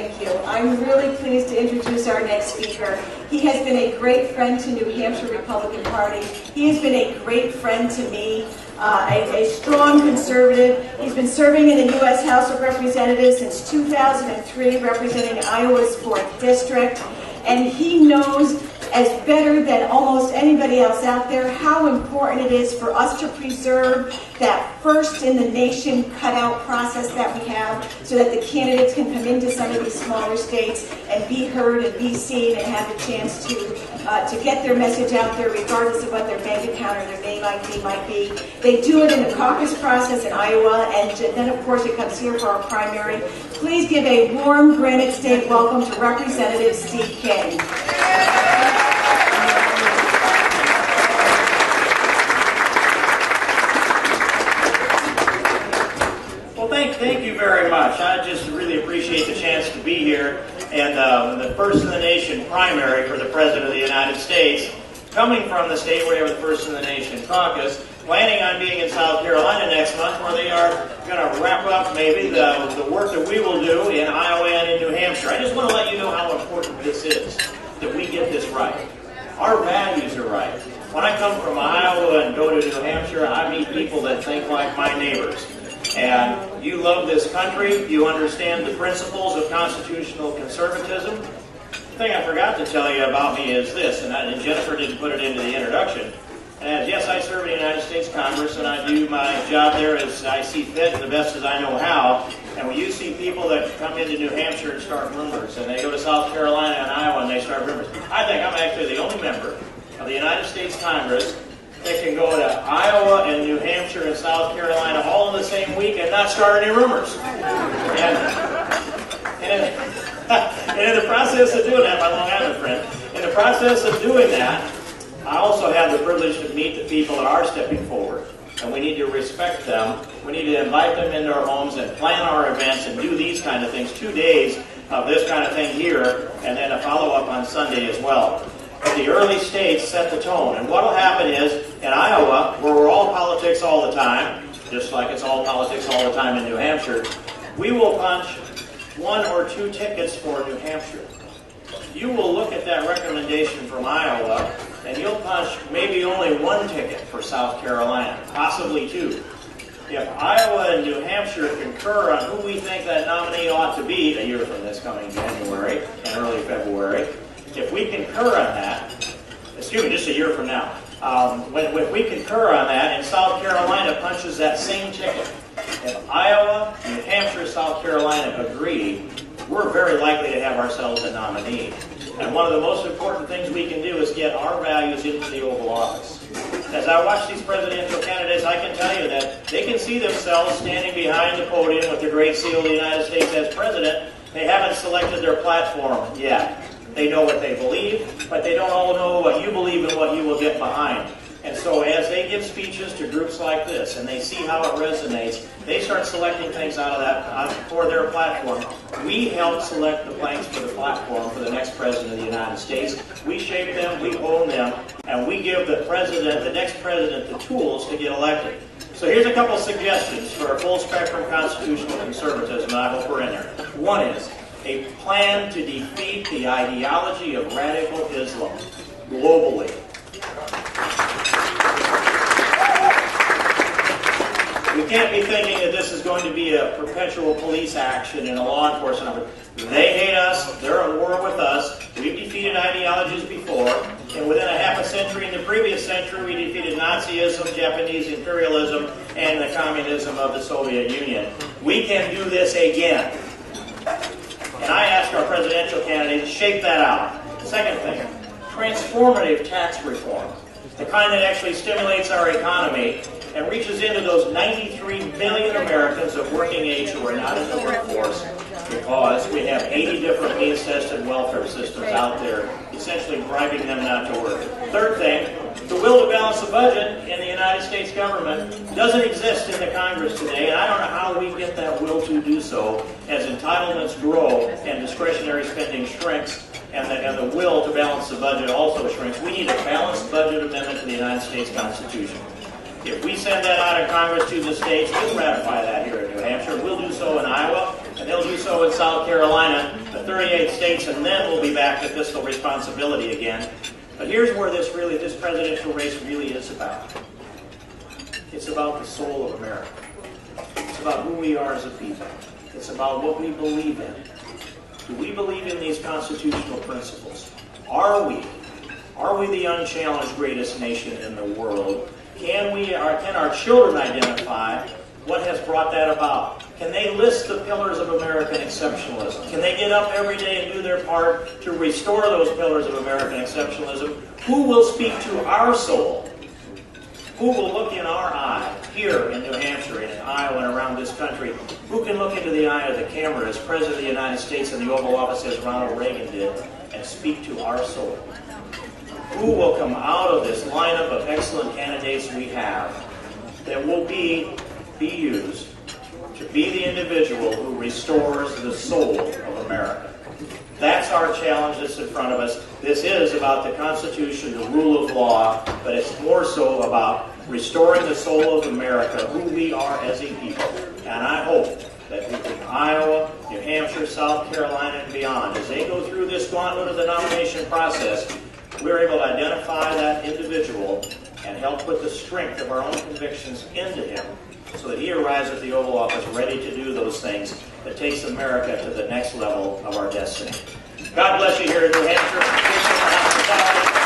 Thank you. I'm really pleased to introduce our next speaker. He has been a great friend to New Hampshire Republican Party. He has been a great friend to me, a strong conservative. He's been serving in the U.S. House of Representatives since 2003, representing Iowa's 4th District. And he knows as better than almost anybody else out there how important it is for us to preserve that first in the nation cutout process that we have so that the candidates can come into some of these smaller states and be heard and be seen and have a chance to get their message out there regardless of what their bank account or their name ID might be. They do it in the caucus process in Iowa, and then of course it comes here for our primary. Please give a warm Granite State welcome to Representative Steve King. Thank you very much. I just really appreciate the chance to be here and the first in the nation primary for the President of the United States, coming from the state where we have the first in the nation caucus, planning on being in South Carolina next month where they are going to wrap up maybe the work that we will do in Iowa and in New Hampshire. I just want to let you know how important this is, that we get this right. Our values are right. When I come from Iowa and go to New Hampshire, I meet people that think like my neighbors. And you love this country, you understand the principles of constitutional conservatism. The thing I forgot to tell you about me is this, and Jennifer didn't put it into the introduction, and yes, I serve in the United States Congress, and I do my job there as I see fit and the best as I know how. And when you see people that come into New Hampshire and start rumors, and they go to South Carolina and Iowa and they start rumors, I think I'm actually the only member of the United States Congress that can go to Iowa and New Hampshire and South Carolina all in the same week and not start any rumors. And in the process of doing that, my Long Island friend, in the process of doing that, I also have the privilege to meet the people that are stepping forward. And we need to respect them. We need to invite them into our homes and plan our events and do these kind of things. 2 days of this kind of thing here, and then a follow-up on Sunday as well. But the early states set the tone. And what will happen is, in Iowa, where we're all politics all the time, just like it's all politics all the time in New Hampshire, we will punch 1 or 2 tickets for New Hampshire. You will look at that recommendation from Iowa, and you'll punch maybe only 1 ticket for South Carolina, possibly 2. If Iowa and New Hampshire concur on who we think that nominee ought to be a year from this coming January and early February, if we concur on that, excuse me, just a year from now, if we concur on that and South Carolina punches that same ticket, if Iowa, New Hampshire, South Carolina agree, we're very likely to have ourselves a nominee. And one of the most important things we can do is get our values into the Oval Office. As I watch these presidential candidates, I can tell you that they can see themselves standing behind the podium with the Great Seal of the United States as president. They haven't selected their platform yet. They know what they believe, but they don't all know what you believe and what you will get behind. And so as they give speeches to groups like this and they see how it resonates, they start selecting things out of that for their platform. We help select the planks for the platform for the next president of the United States. We shape them, we own them, and we give the next president, the tools to get elected. So here's a couple suggestions for a full spectrum constitutional conservatism, and I hope we're in there. One is a plan to defeat the ideology of radical Islam globally. We can't be thinking that this is going to be a perpetual police action and a law enforcement effort. They hate us. They're at war with us. We've defeated ideologies before. And within a half a century, in the previous century, we defeated Nazism, Japanese imperialism, and the communism of the Soviet Union. We can do this again. And I ask our presidential candidates to shape that out. Second thing, transformative tax reform. The kind that actually stimulates our economy and reaches into those 93 million Americans of working age who are not in the workforce because we have 80 different means-tested welfare systems out there, essentially bribing them not to work. Third thing, the will to balance the budget in the United States government doesn't exist in the Congress today, and I don't know how we get that will to do so as entitlements grow and discretionary spending shrinks and the will to balance the budget also shrinks. We need a balanced budget amendment to the United States Constitution. If we send that out of Congress to the states, we'll ratify that here in New Hampshire. We'll do so in Iowa, and they'll do so in South Carolina. The 38 states, and then we'll be back to fiscal responsibility again. But here's where this presidential race really is about. It's about the soul of America. It's about who we are as a people. It's about what we believe in. Do we believe in these constitutional principles? Are we the unchallenged greatest nation in the world? Can our children identify what has brought that about? Can they list the pillars of American exceptionalism? Can they get up every day and do their part to restore those pillars of American exceptionalism? Who will speak to our soul? Who will look in our eye here in New Hampshire, in Iowa, and around this country? Who can look into the eye of the camera as President of the United States in the Oval Office as Ronald Reagan did and speak to our soul? Who will come out of this lineup of excellent candidates we have that will be used to be the individual who restores the soul of America? That's our challenge that's in front of us. This is about the Constitution, the rule of law, but it's more so about restoring the soul of America, who we are as a people. And I hope that in Iowa, New Hampshire, South Carolina, and beyond, as they go through this gauntlet of the nomination process, we're able to identify that individual and help put the strength of our own convictions into him so that he arrives at the Oval Office ready to do those things that takes America to the next level of our destiny. God bless you here in New Hampshire.